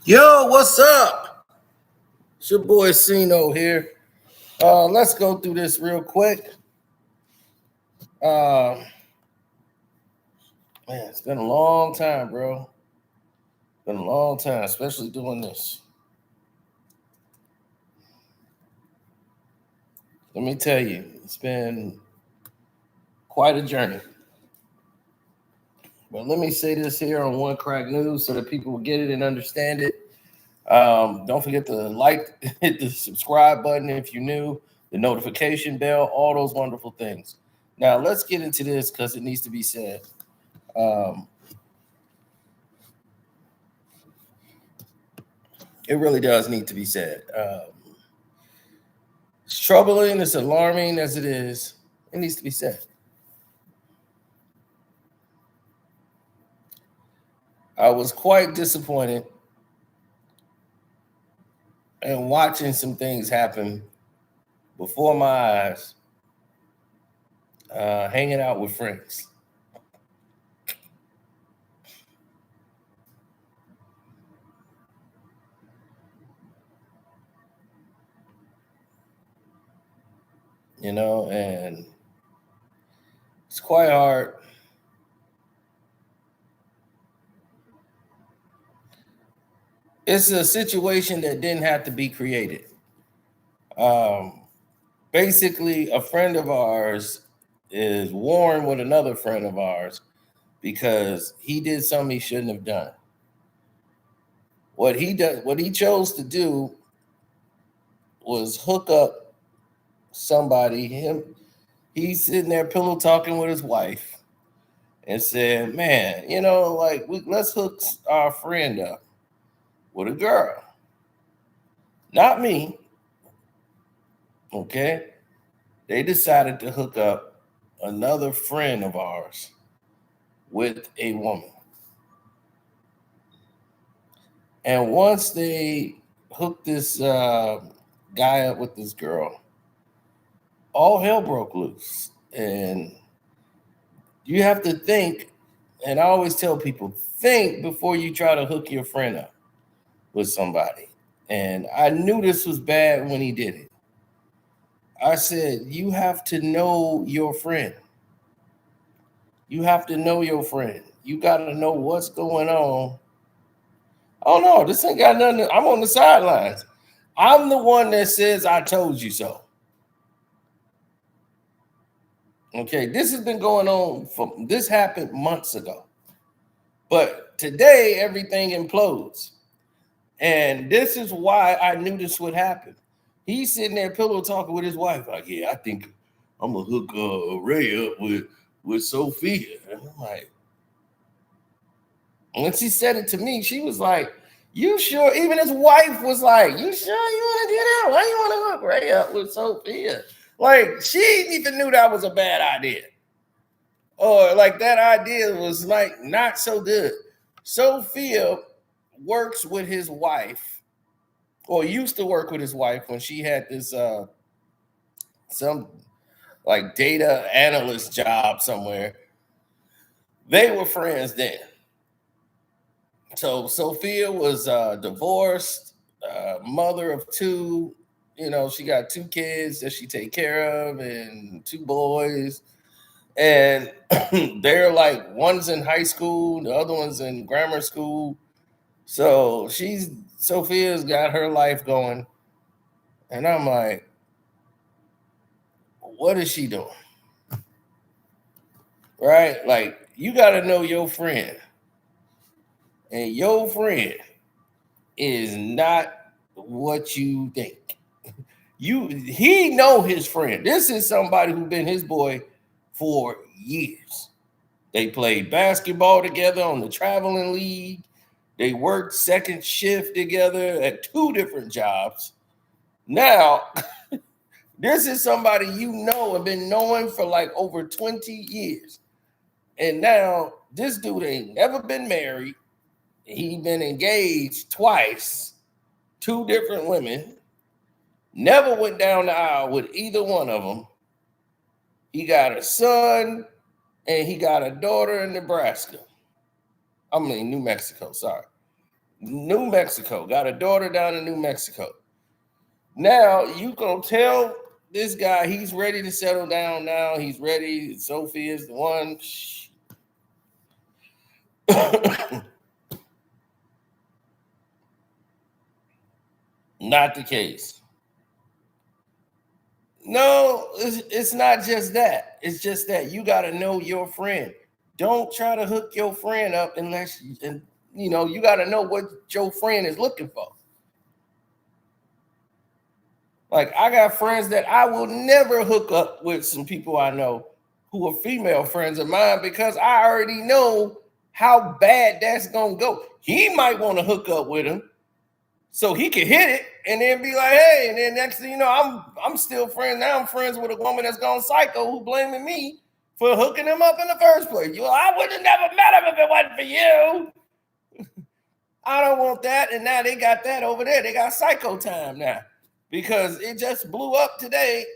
Yo, what's up? It's your boy Cino here. Let's go through this real quick. Man, it's been a long time, bro. Been a long time, especially doing this. Let me tell you, it's been quite a journey. But let me say this here on One Crack News so that people will get it and understand it. Don't forget to hit the subscribe button if you're new, the notification bell, all those wonderful things. Now, let's get into this because it needs to be said. It really does need to be said. It's troubling, it's alarming as it is. It needs to be said. I was quite disappointed in watching some things happen before my eyes, hanging out with friends. And it's quite hard. It's a situation that didn't have to be created. Basically, a friend of ours is warring with another friend of ours because he did something he shouldn't have done. What he chose to do was hook up somebody. He's sitting there pillow talking with his wife and said, "Man, let's hook our friend up with a girl, not me." Okay, they decided to hook up another friend of ours with a woman. And once they hooked this guy up with this girl, all hell broke loose. And you have to think, and I always tell people, think before you try to hook your friend up with somebody. And I knew this was bad when he did it. I said, you have to know your friend. You have to know your friend. You got to know what's going on. Oh no, this ain't got nothing. I'm on the sidelines. I'm the one that says I told you so. Okay, this has been going on this happened months ago. But today everything implodes. And this is why I knew this would happen. He's sitting there pillow talking with his wife, like, yeah, I think I'm gonna hook Ray up with Sophia. And I'm like, when she said it to me, she was like, you sure? Even his wife was like, you sure you want to do that? Why you want to hook Ray up with Sophia? Like, she even knew that was a bad idea. Or like that idea was like not so good. Sophia works with his wife, or used to work with his wife when she had this some like data analyst job somewhere. They were friends then. So Sophia was divorced, mother of two. She got two kids that she take care of and two boys. And they're like, one's in high school, the other one's in grammar school. So Sophia's got her life going. And I'm like, what is she doing? Right? Like, you got to know your friend. And your friend is not what you think. He know his friend. This is somebody who's been his boy for years. They played basketball together on the traveling league. They worked second shift together at two different jobs. Now, this is somebody and been knowing for like over 20 years. And now this dude ain't never been married. He been engaged twice, two different women. Never went down the aisle with either one of them. He got a son and he got a daughter in Nebraska. New Mexico, sorry. New Mexico. Got a daughter down in New Mexico. Now you gonna tell this guy he's ready to settle down now. He's ready. Sophie is the one. Not the case. No, it's not just that. It's just that you got to know your friend. Don't try to hook your friend up unless you got to know what your friend is looking for. Like I got friends that I will never hook up with some people I know who are female friends of mine because I already know how bad that's gonna go. He might want to hook up with him so he can hit it and then be like, hey, and then next thing you know, I'm still friends. Now I'm friends with a woman that's gone psycho who blaming me for hooking him up in the first place. I would have never met him if it wasn't for you. I don't want that. And now they got that over there. They got psycho time now because it just blew up today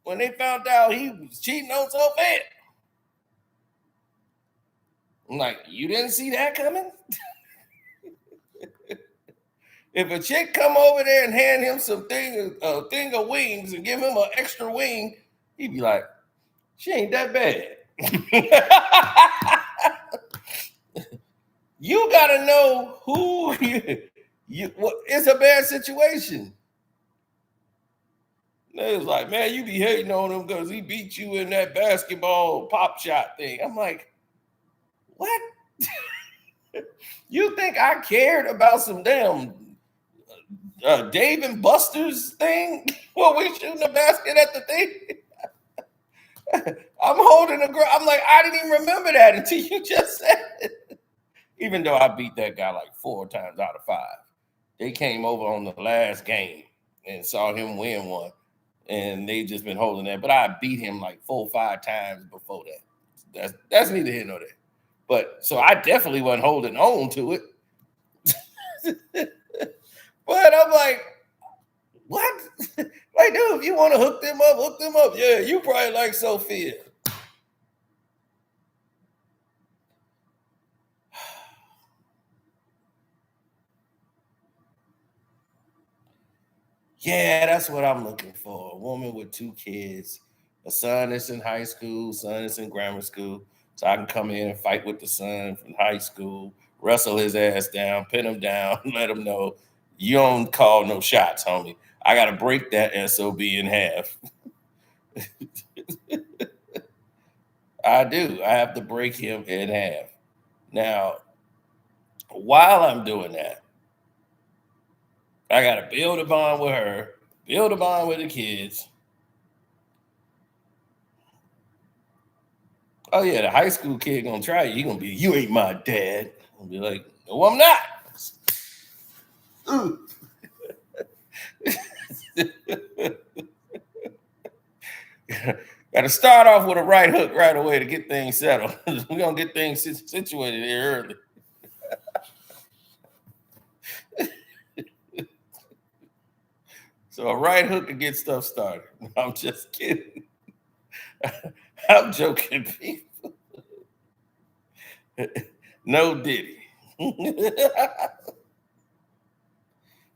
when they found out he was cheating on Sophia. I'm like, you didn't see that coming? If a chick come over there and hand him a thing of wings and give him an extra wing, he'd be like, she ain't that bad. You gotta know who it's a bad situation. They was like, man, you be hating on him because he beat you in that basketball pop shot thing. I'm like, what? You think I cared about some damn Dave and Buster's thing? Well, we shooting a basket at the thing. I'm holding a girl. I'm like, I didn't even remember that until you just said it. Even though I beat that guy like 4 times out of 5. They came over on the last game and saw him win one. And they just been holding that. But I beat him like 4 or 5 times before that. That's neither here nor there. But so I definitely wasn't holding on to it. But I'm like, what? Like, dude, if you want to hook them up. Yeah, you probably like Sophia. Yeah, that's what I'm looking for. A woman with 2 kids, a son that's in high school, son that's in grammar school. So I can come in and fight with the son from high school, wrestle his ass down, pin him down, let him know you don't call no shots, homie. I got to break that SOB in half. I do. I have to break him in half. Now, while I'm doing that, I got to build a bond with her, build a bond with the kids. Oh yeah, the high school kid gonna try you. He gonna be, you ain't my dad. I'll be like, no, I'm not. Got to start off with a right hook right away to get things settled. We're gonna get things situated here early. So a right hook to get stuff started. I'm just kidding. I'm joking, people. No Diddy.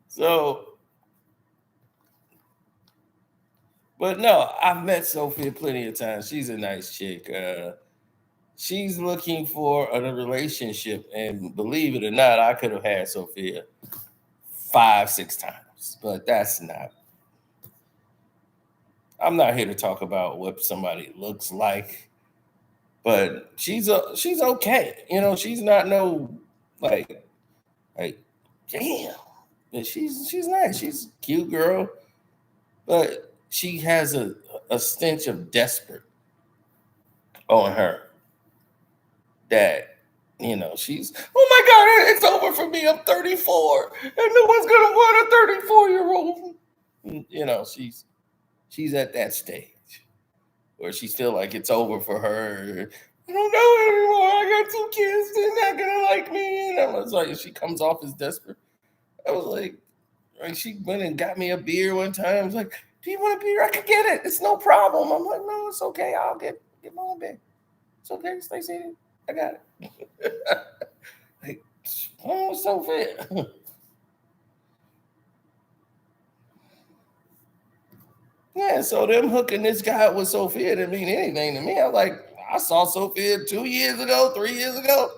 So, but no, I've met Sophia plenty of times. She's a nice chick. She's looking for a relationship, and believe it or not, I could have had Sophia 5, 6 times, but that's not. I'm not here to talk about what somebody looks like, but she's okay. She's not no like damn. And she's nice. She's a cute girl, but she has a stench of desperate on her that she's, oh my God, it's over for me. I'm 34 and no one's gonna want a 34-year-old. She's at that stage where she feel like it's over for her. I don't know anymore. I got 2 kids. They're not gonna like me. And I was like, she comes off as desperate. I was like she went and got me a beer one time. I was like, do you want a beer? I can get it. It's no problem. I'm like, no, it's okay. I'll get my own beer. It's okay. Stay seated. I got it. Like, Oh, Sophia. Yeah, so them hooking this guy with Sophia didn't mean anything to me. I was like, I saw Sophia 2 years ago, 3 years ago.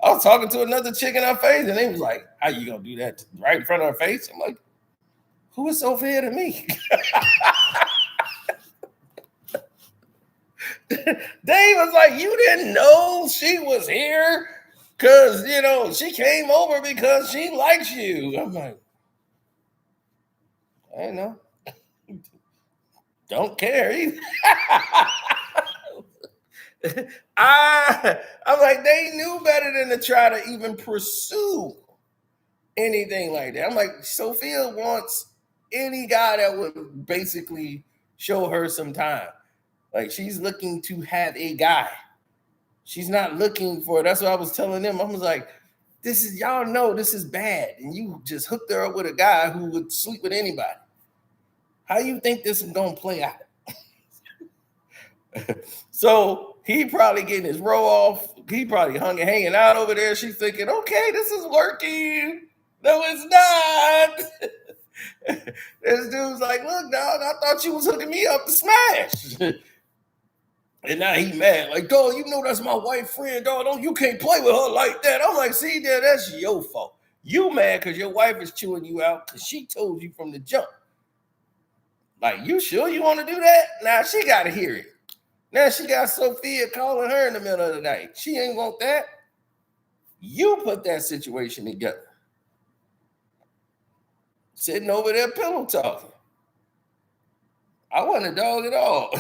I was talking to another chick in her face, and they was like, "How you gonna do that right in front of her face?" I'm like, "Who is Sophia to me?" They was like, "You didn't know she was here because she came over because she likes you." I'm like, I don't know, don't care either. I'm like, they knew better than to try to even pursue anything like that. I'm like, Sophia wants any guy that would basically show her some time. Like, she's looking to have a guy. She's not looking for. That's what I was telling them. I was like, this is, y'all know this is bad, and you just hooked her up with a guy who would sleep with anybody. How you think this is gonna play out? So he probably getting his roll off. He probably hanging out over there. She's thinking, okay, this is working. No, it's not. This dude's like, look, dog, I thought you was hooking me up to smash. And now he mad, like, dog, you know that's my white friend, dog. Don't you can't play with her like that. I'm like, see, there, that's your fault. You mad because your wife is chewing you out because she told you from the jump. Like, you sure you want to do that? Now she got to hear it. Now she got Sophia calling her in the middle of the night. She ain't want that. You put that situation together. Sitting over there pillow talking. I wasn't a dog at all.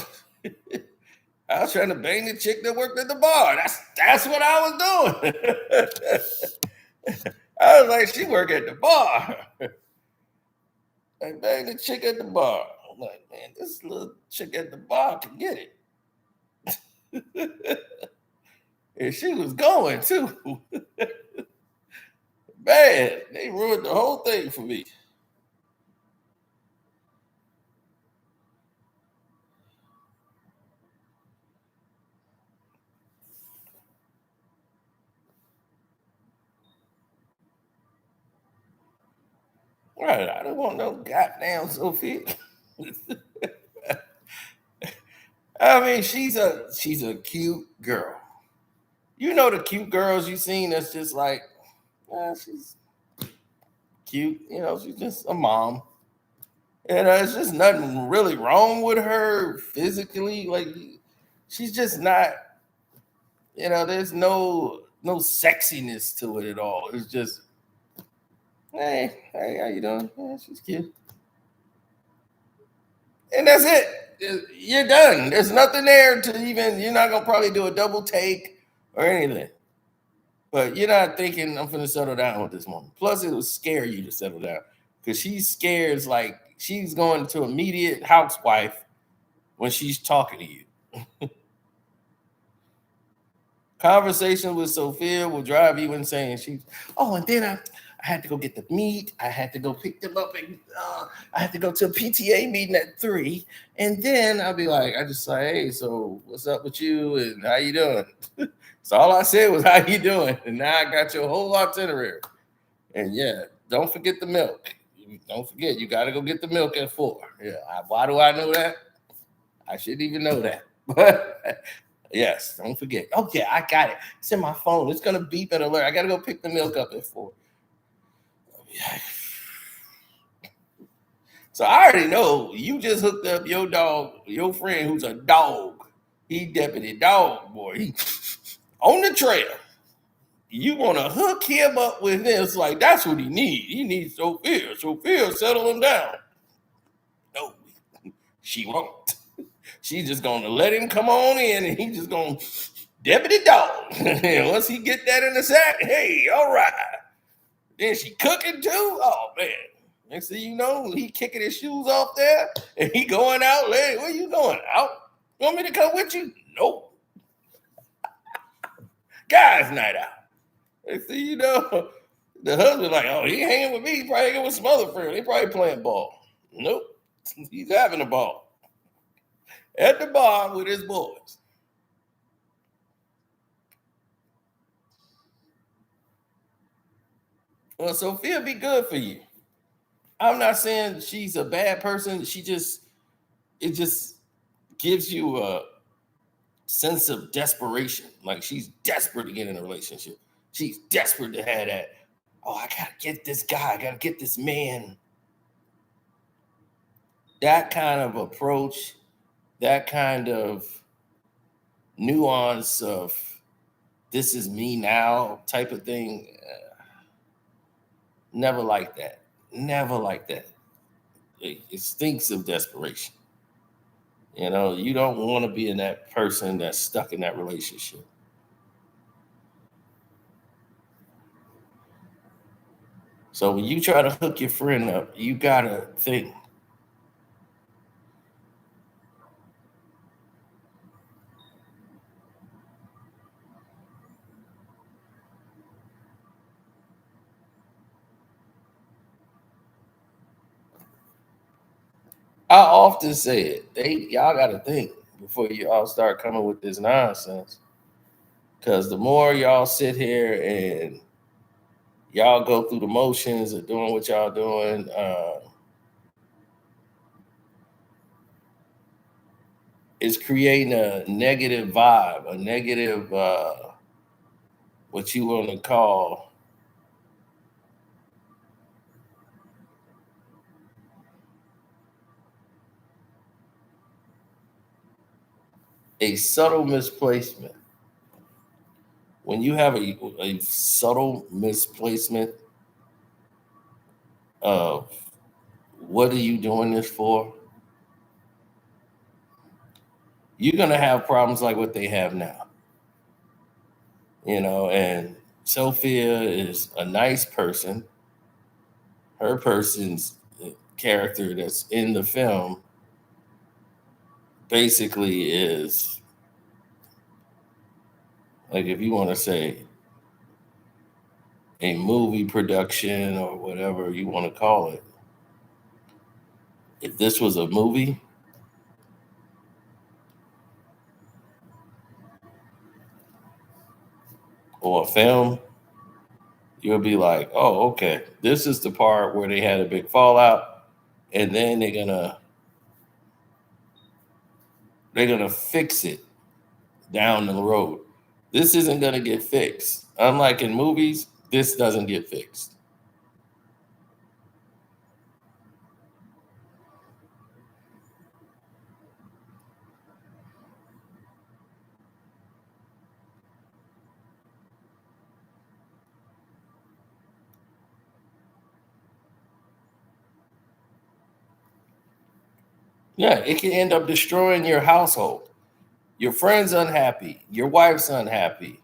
I was trying to bang the chick that worked at the bar. That's what I was doing. I was like, she work at the bar. I bang the chick at the bar. I'm like, man, this little chick at the bar can get it. And she was going too. Man, they ruined the whole thing for me. Right, I don't want no goddamn Sophia. I mean, she's a cute girl. You know the cute girls you seen that's just like, she's cute. She's just a mom. And there's just nothing really wrong with her physically. Like, she's just not. There's no sexiness to it at all. It's just, hey, how you doing? Yeah, she's cute. And that's it. You're done. There's nothing there to even. You're not gonna probably do a double take or anything. But you're not thinking I'm gonna settle down with this woman. Plus, it will scare you to settle down because she's scared. Like she's going to immediate housewife when she's talking to you. Conversation with Sophia will drive you insane. And then I had to go get the meat. I had to go pick them up, and I had to go to a PTA meeting at 3. And then I'll be like, I just say, hey, so what's up with you and how you doing? So all I said was, how you doing? And now I got your whole itinerary. And yeah, don't forget the milk. Don't forget, you got to go get the milk at 4. Yeah, why do I know that? I shouldn't even know that. But yes, don't forget. Okay, I got it. It's in my phone. It's gonna beep and alert. I gotta go pick the milk up at 4. So I already know you just hooked up your dog, your friend who's a dog. He deputy dog boy. He on the trail. You want to hook him up with this? Like that's what he needs. He needs Sophia. Sophia, settle him down. No, she won't. She's just gonna let him come on in, and he's just gonna deputy dog. And once he get that in the sack, hey, all right. Then she cooking too. Oh man. Next thing you know, he kicking his shoes off there, and he going out. Hey, where you going? Out? You want me to come with you? Nope. Guys' night out. Next thing you know, the husband like, oh, he hanging with me. He probably hanging with some other friends. They probably playing ball. Nope. He's having a ball at the bar with his boys. Well, Sophia be good for you. I'm not saying she's a bad person. She just it just gives you a sense of desperation. Like she's desperate to get in a relationship. She's desperate to have that. Oh, I gotta get this guy. I gotta get this man. That kind of approach, that kind of nuance of this is me now type of thing. Never like that. Never like that. It stinks of desperation. You know, you don't want to be in that person that's stuck in that relationship. So when you try to hook your friend up, you gotta think. I often say it. Y'all gotta think before you all start coming with this nonsense. Cause the more y'all sit here and y'all go through the motions of doing what y'all doing, it's creating a negative vibe, a negative what you want to call a subtle misplacement. When you have a subtle misplacement of what are you doing this for, you're gonna have problems like what they have now. You know, and Sophia is a nice person. Her person's character that's in the film basically is like if you want to say a movie production or whatever you want to call it. If this was a movie or a film, you'll be like, oh, okay, this is the part where they had a big fallout, and then they're gonna fix it down the road. This isn't gonna get fixed. Unlike in movies, this doesn't get fixed. Yeah, it can end up destroying your household. Your friend's unhappy, your wife's unhappy,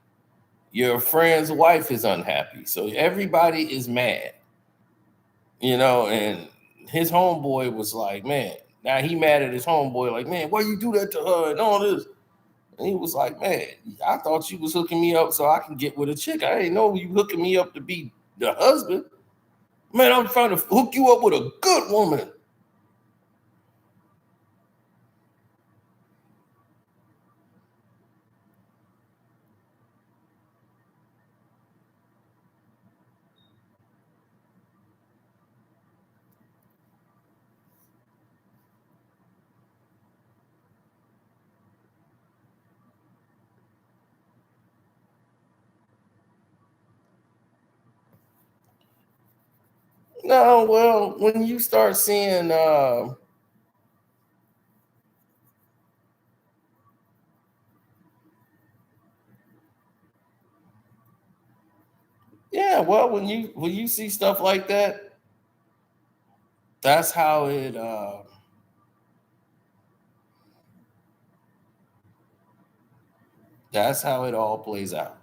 your friend's wife is unhappy. So everybody is mad, you know, and his homeboy was like, man, now he mad at his homeboy, like, man, why you do that to her and all this? And he was like, man, I thought you was hooking me up so I can get with a chick. I didn't know you hooking me up to be the husband. Man, I'm trying to hook you up with a good woman. No, well, when you start seeing yeah, well, when you see stuff like that, that's how it all plays out.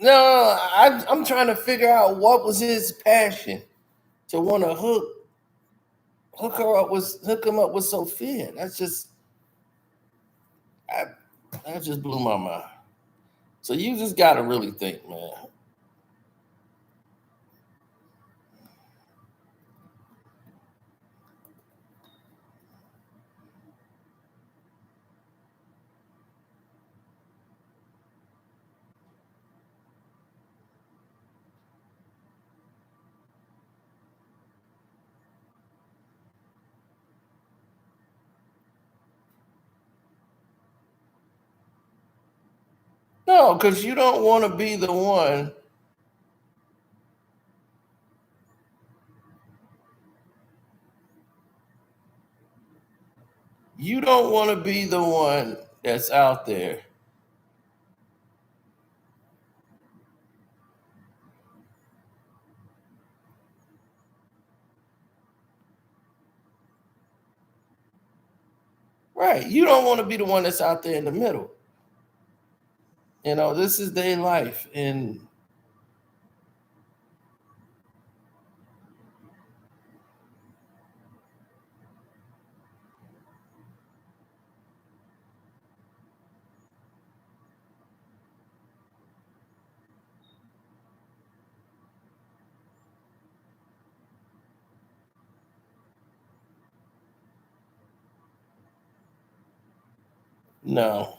No, I'm trying to figure out what was his passion to want to hook him up with Sophia. I, that just blew my mind. So you just got to really think, man. No, because you don't want to be the one. You don't want to be the one that's out there. Right. You don't want to be the one that's out there in the middle. This is their life. And no.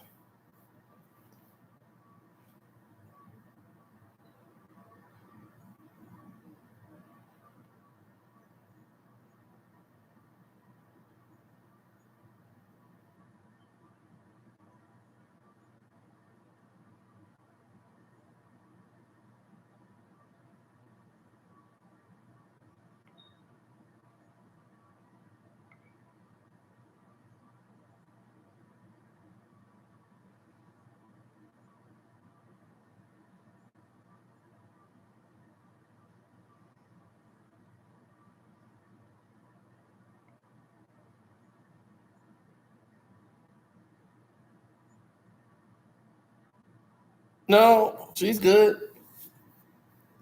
No, she's good.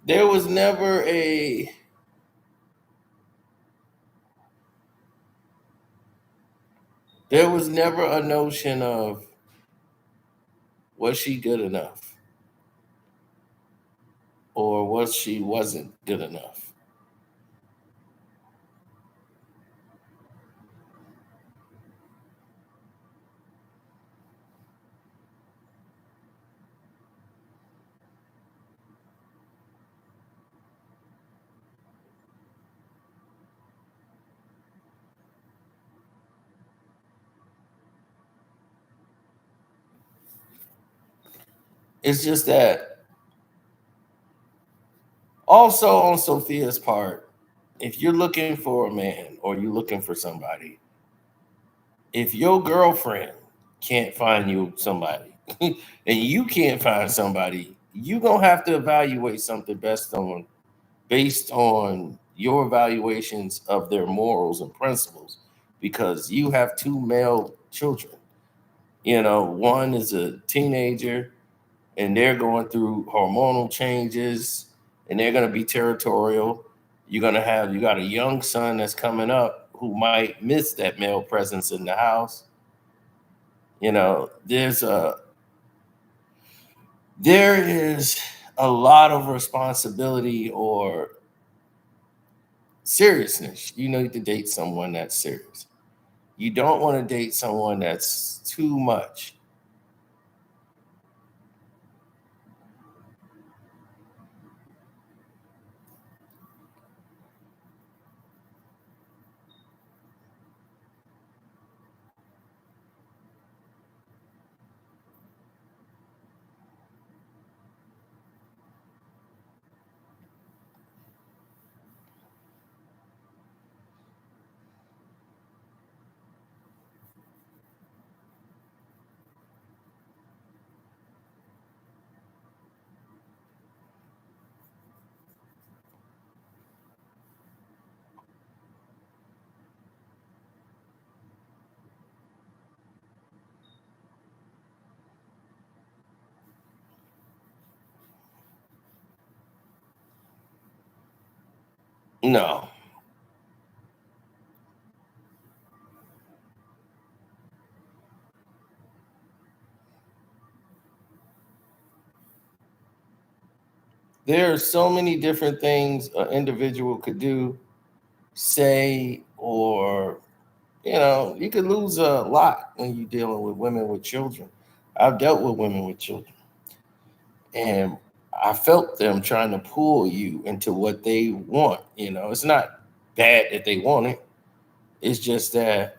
There was never a there was never a notion of was she good enough or was she wasn't good enough. It's just that also on Sophia's part, if you're looking for a man or you're looking for somebody, if your girlfriend can't find you somebody and you can't find somebody, you gonna have to evaluate something based on your evaluations of their morals and principles because you have two male children. One is a teenager and they're going through hormonal changes and they're going to be territorial. You got a young son that's coming up who might miss that male presence in the house. There is a lot of responsibility or seriousness. You need to date someone that's serious. You don't want to date someone that's too much. No. There are so many different things an individual could do, say, or you could lose a lot when you're dealing with women with children. I've dealt with women with children, and I felt them trying to pull you into what they want. It's not bad that they want it. It's just that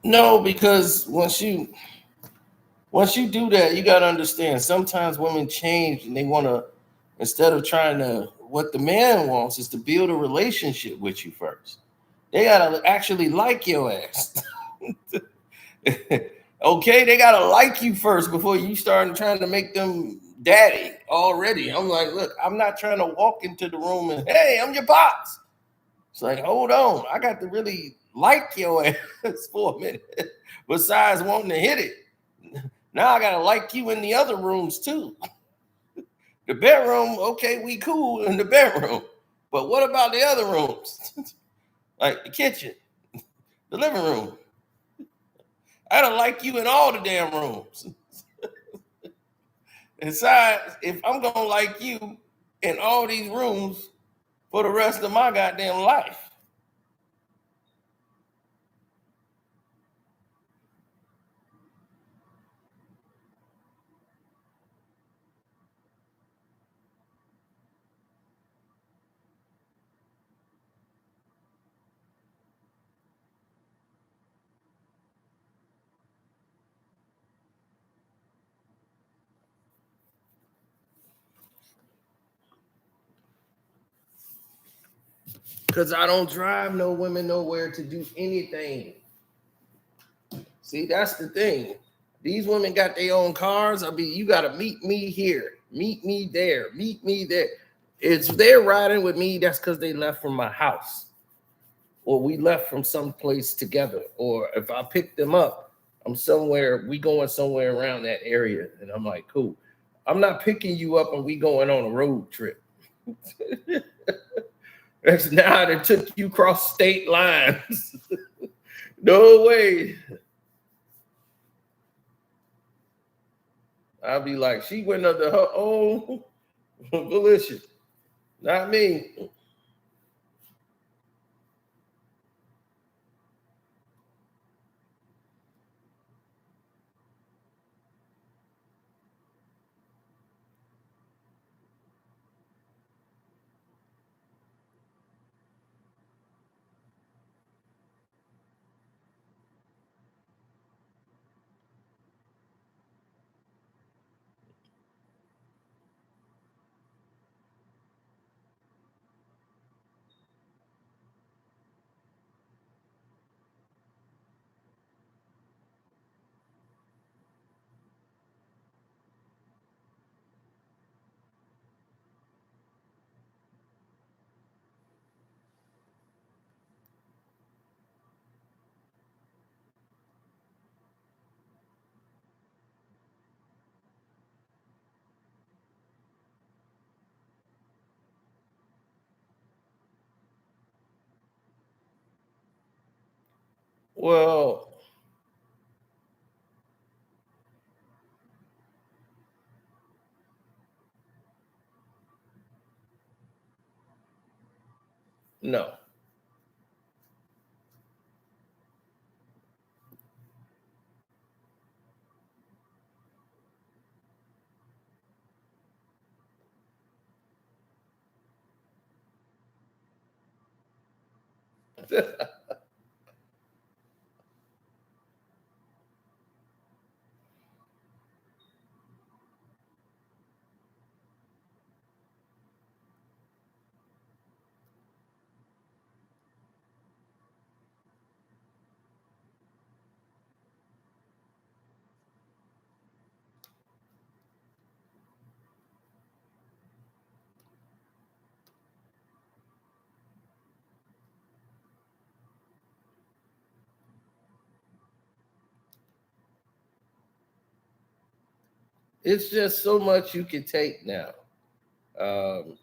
no, because once you do that, you got to understand. Sometimes women change, and they want to, instead of trying to, what the man wants is to build a relationship with you first. They gotta actually like your ass. Okay, they gotta like you first before you start trying to make them daddy already. I'm like, look, I'm not trying to walk into the room and hey, I'm your pops. It's like, hold on, I got to really like your ass for a minute. Besides wanting to hit it, now I gotta like you in the other rooms too. The bedroom, okay, we cool in the bedroom, but what about the other rooms? Like the kitchen, the living room. I don't like you in all the damn rooms. Besides, if I'm gonna like you in all these rooms for the rest of my goddamn life. Because I don't drive no women nowhere to do anything. See, that's the thing. These women got their own cars. You gotta meet me here, meet me there, meet me there. If they're riding with me, that's because they left from my house. Or we left from someplace together. Or if I pick them up, we going somewhere around that area. And I'm like, cool. I'm not picking you up and we going on a road trip. That's now that took you cross state lines. No way. I'll be like, she went under her own volition, not me. Well, no. It's just so much you can take now. Um,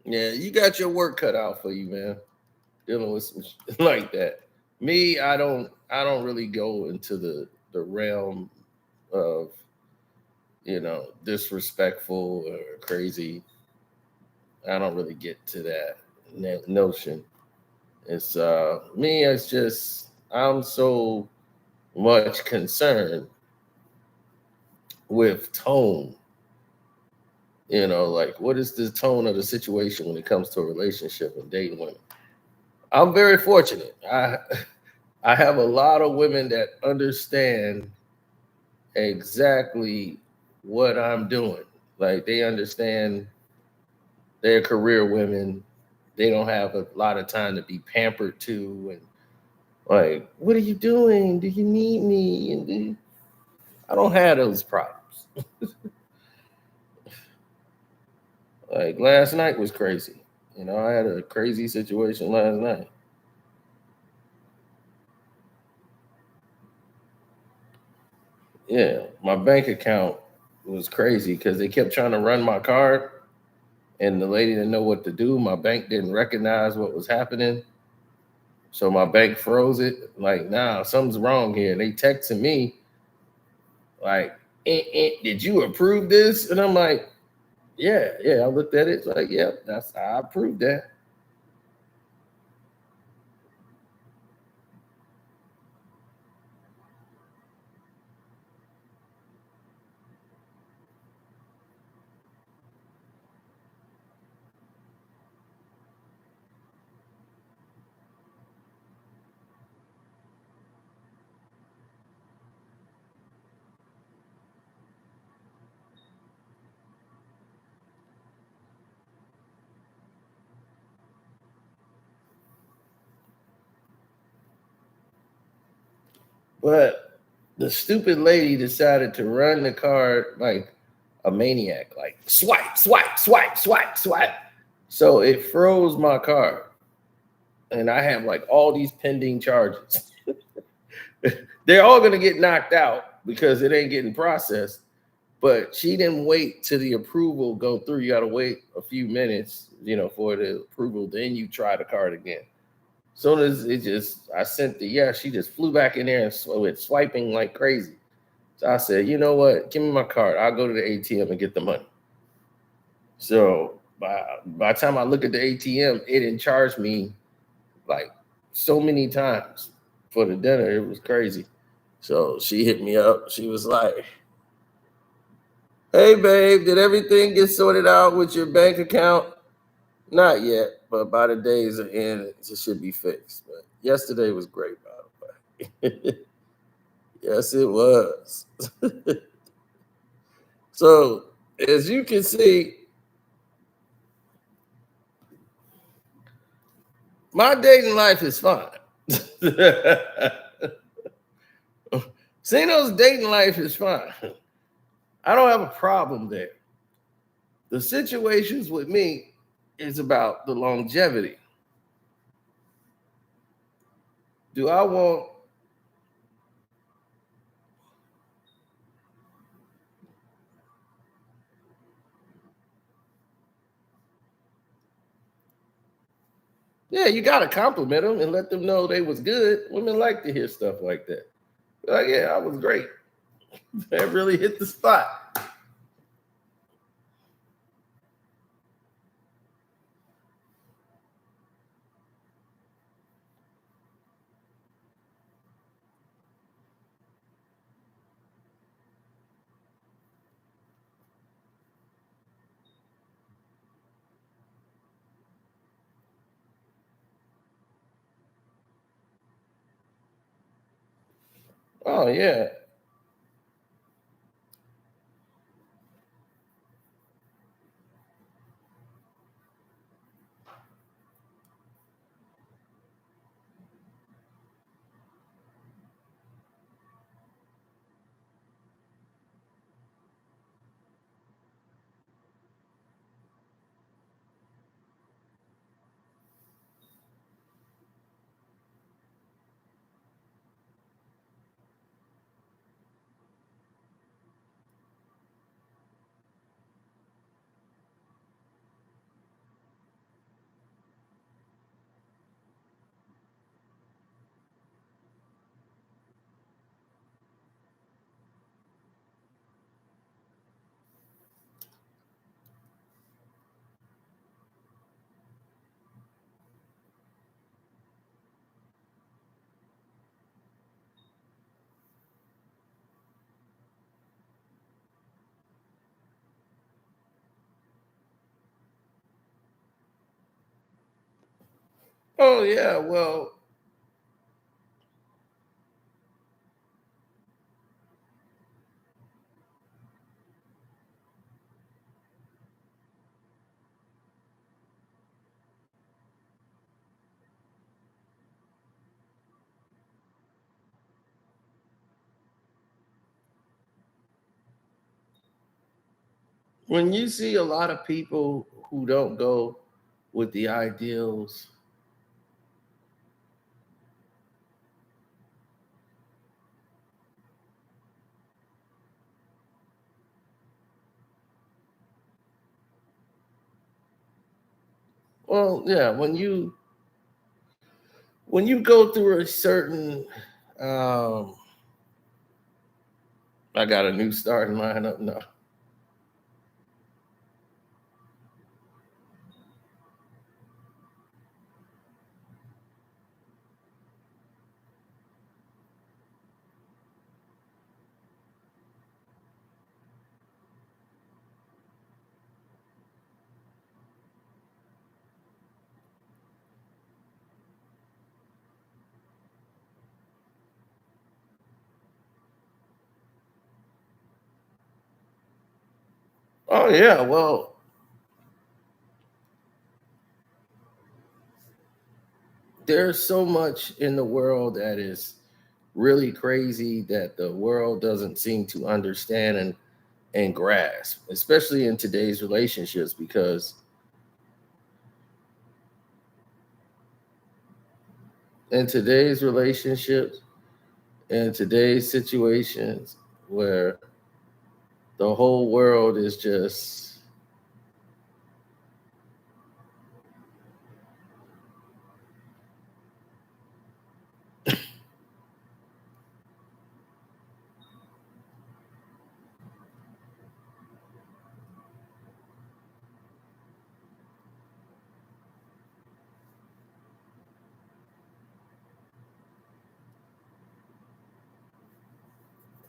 yeah, you got your work cut out for you, man. Dealing with some like that. Me, I don't really go into the realm of disrespectful or crazy. I don't really get to that notion. It's me. It's just I'm so much concerned with tone. Like what is the tone of the situation when it comes to a relationship and dating women? I'm very fortunate. I have a lot of women that understand exactly what I'm doing. Like they understand they're career women. They don't have a lot of time to be pampered to and like, what are you doing? Do you need me? I don't have those problems. Like last night was crazy. I had a crazy situation last night. Yeah, my bank account was crazy because they kept trying to run my card and the lady didn't know what to do. My bank didn't recognize what was happening. So my bank froze it. Like, nah, something's wrong here. And they texting me, like, did you approve this? And I'm like, yeah. I looked at it. It's like, yeah, I approved that. But the stupid lady decided to run the card like a maniac, like swipe, swipe, swipe, swipe, swipe. So it froze my card. And I have like all these pending charges. They're all gonna get knocked out because it ain't getting processed. But she didn't wait till the approval go through. You gotta wait a few minutes, for the approval. Then you try the card again. Soon as I sent the yes, she just flew back in there and went swiping like crazy. So I said, you know what? Give me my card. I'll go to the ATM and get the money. So by the time I look at the ATM, it didn't charge me like so many times for the dinner. It was crazy. So she hit me up. She was like, hey, babe, did everything get sorted out with your bank account? Not yet, but by the days end, it should be fixed. But yesterday was great, by the way. Yes, it was. So, as you can see, my dating life is fine. Zeno's dating life is fine. I don't have a problem there. The situations with me is about the longevity. Do I want Yeah, you gotta compliment them and let them know they was good. Women like to hear stuff like that. Like, yeah, I was great. That really hit the spot. Oh yeah. Oh yeah. When you see a lot of people who don't go with the ideals, well, yeah, when you go through a certain, um, I got a new starting lineup now. Oh yeah, well, there's so much in the world that is really crazy that the world doesn't seem to understand and grasp, especially in today's relationships, because in today's relationships, in today's situations where the whole world is just,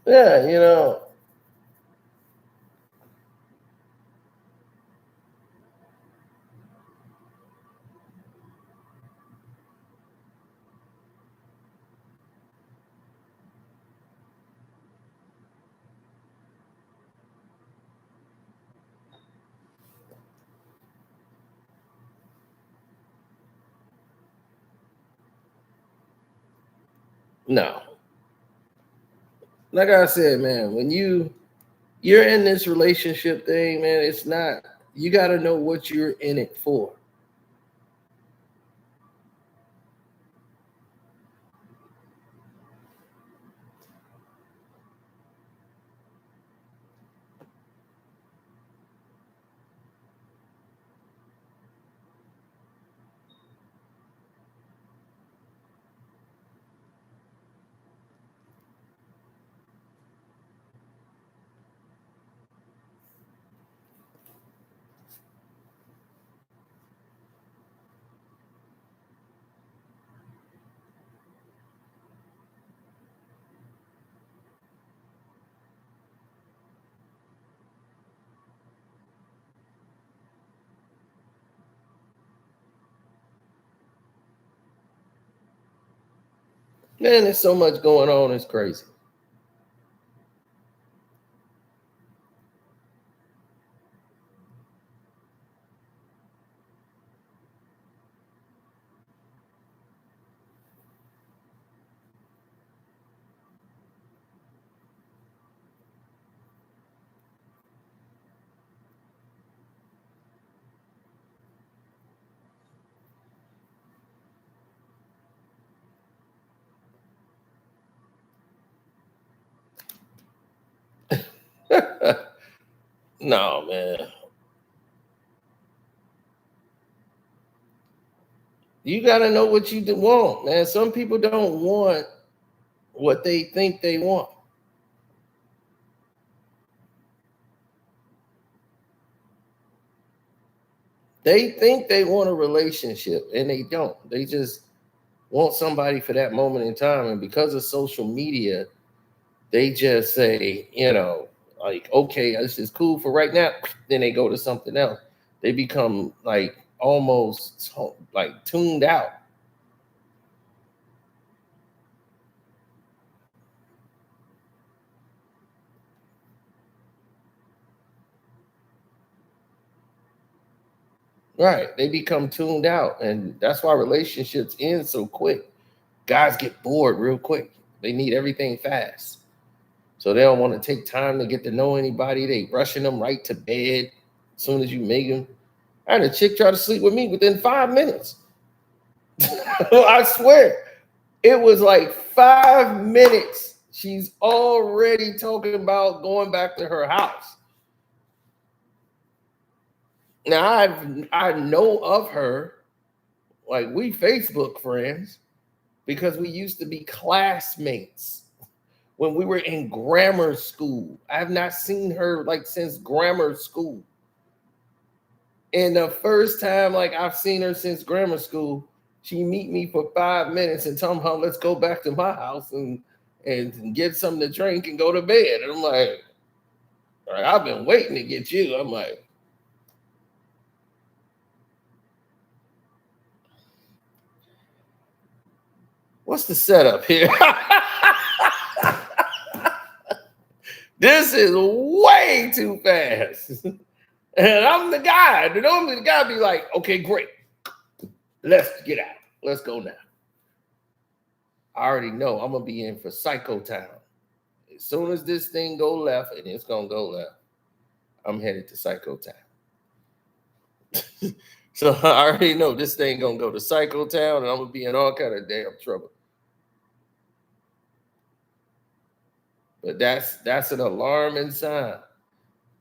yeah, no. Like I said, man, when you're in this relationship thing, man, it's not, you got to know what you're in it for. Man, there's so much going on, it's crazy. No, man. You gotta know what you want, man. Some people don't want what they think they want. They think they want a relationship and they don't. They just want somebody for that moment in time. And because of social media, they just say, like, okay, this is cool for right now. Then they go to something else. They become like almost like tuned out. Right. They become tuned out. And that's why relationships end so quick. Guys get bored real quick. They need everything fast. So they don't want to take time to get to know anybody. They rushing them right to bed as soon as you make them. I had a chick try to sleep with me within 5 minutes. I swear. It was like 5 minutes. She's already talking about going back to her house. Now I know of her, like we Facebook friends, because we used to be classmates when we were in grammar school. I have not seen her like since grammar school. And the first time like I've seen her since grammar school, she meet me for 5 minutes and tell me, let's go back to my house and get something to drink and go to bed. And I'm like, all right, I've been waiting to get you. I'm like, what's the setup here? This is way too fast. And I'm the guy. Normally the guy be like, okay, great. Let's get out. Let's go now. I already know I'm gonna be in for Psycho Town. As soon as this thing go left, and it's gonna go left, I'm headed to Psycho Town. So I already know this thing gonna go to Psycho Town, and I'm gonna be in all kind of damn trouble. But that's an alarming sign.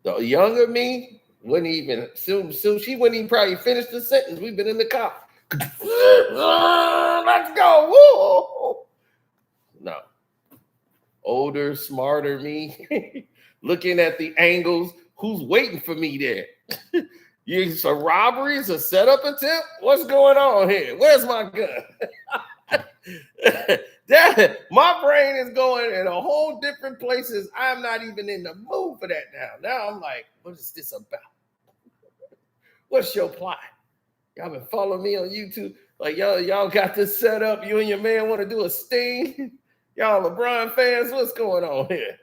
The younger me wouldn't even soon she wouldn't even probably finish the sentence. We've been in the car. Let's go. Woo! No. Older, smarter me, looking at the angles. Who's waiting for me there? It's a robbery, it's a setup attempt. What's going on here? Where's my gun? My brain is going in a whole different places. I'm not even in the mood for that now. Now I'm like, what is this about? What's your plot? Y'all been following me on YouTube. Like y'all got this set up. You and your man want to do a sting. Y'all LeBron fans, what's going on here?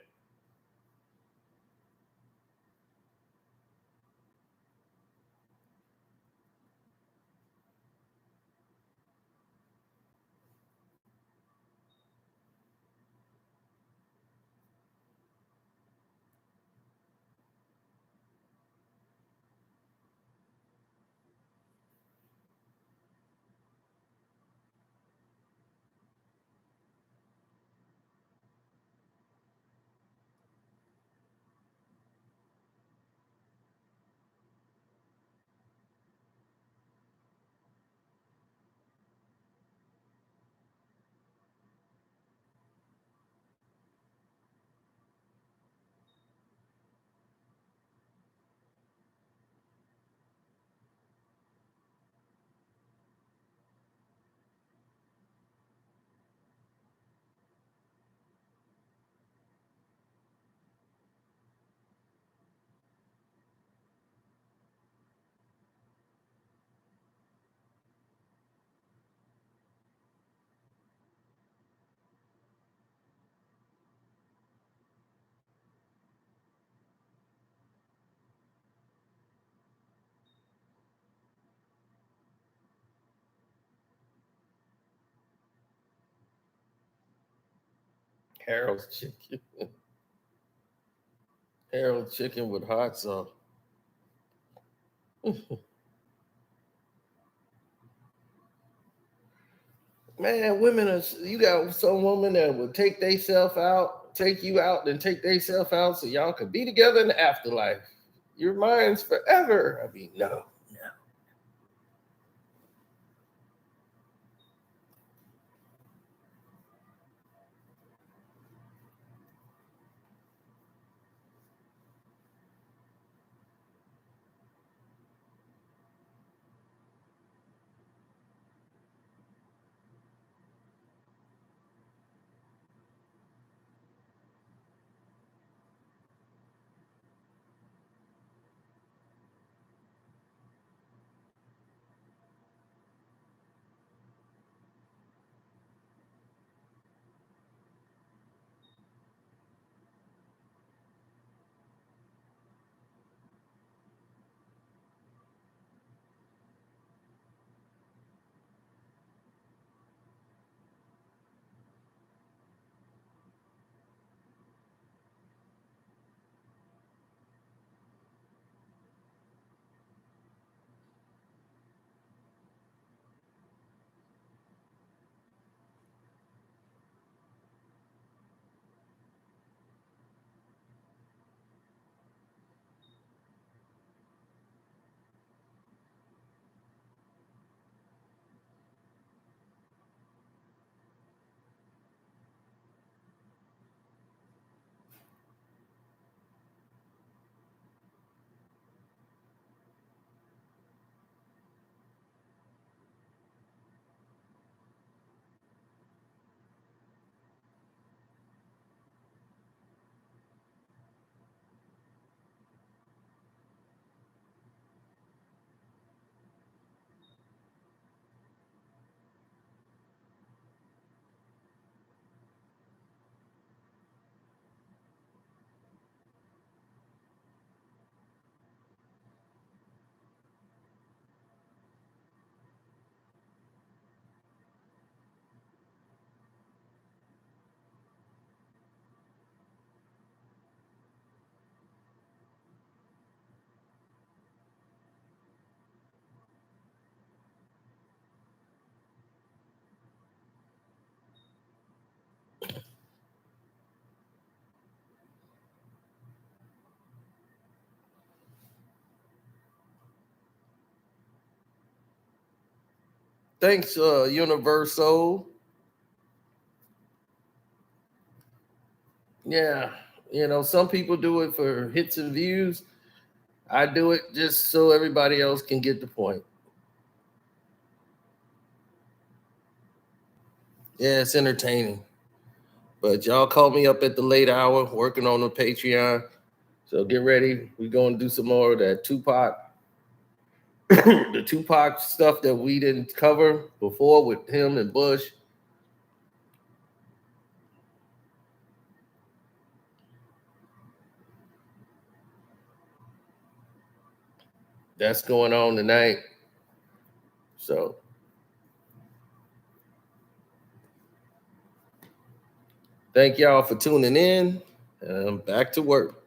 Harold's chicken. Harold's chicken with hot sauce. Man, women are, you got some women that will take themselves out take you out and take they self out so y'all can be together in the afterlife. Your mind's forever. I mean, no. Thanks, Universal. Yeah, some people do it for hits and views. I do it just so everybody else can get the point. Yeah, it's entertaining. But y'all call me up at the late hour working on the Patreon. So get ready. We're going to do some more of that Tupac, the Tupac stuff that we didn't cover before with him and Bush. That's going on tonight. So thank y'all for tuning in. Back to work.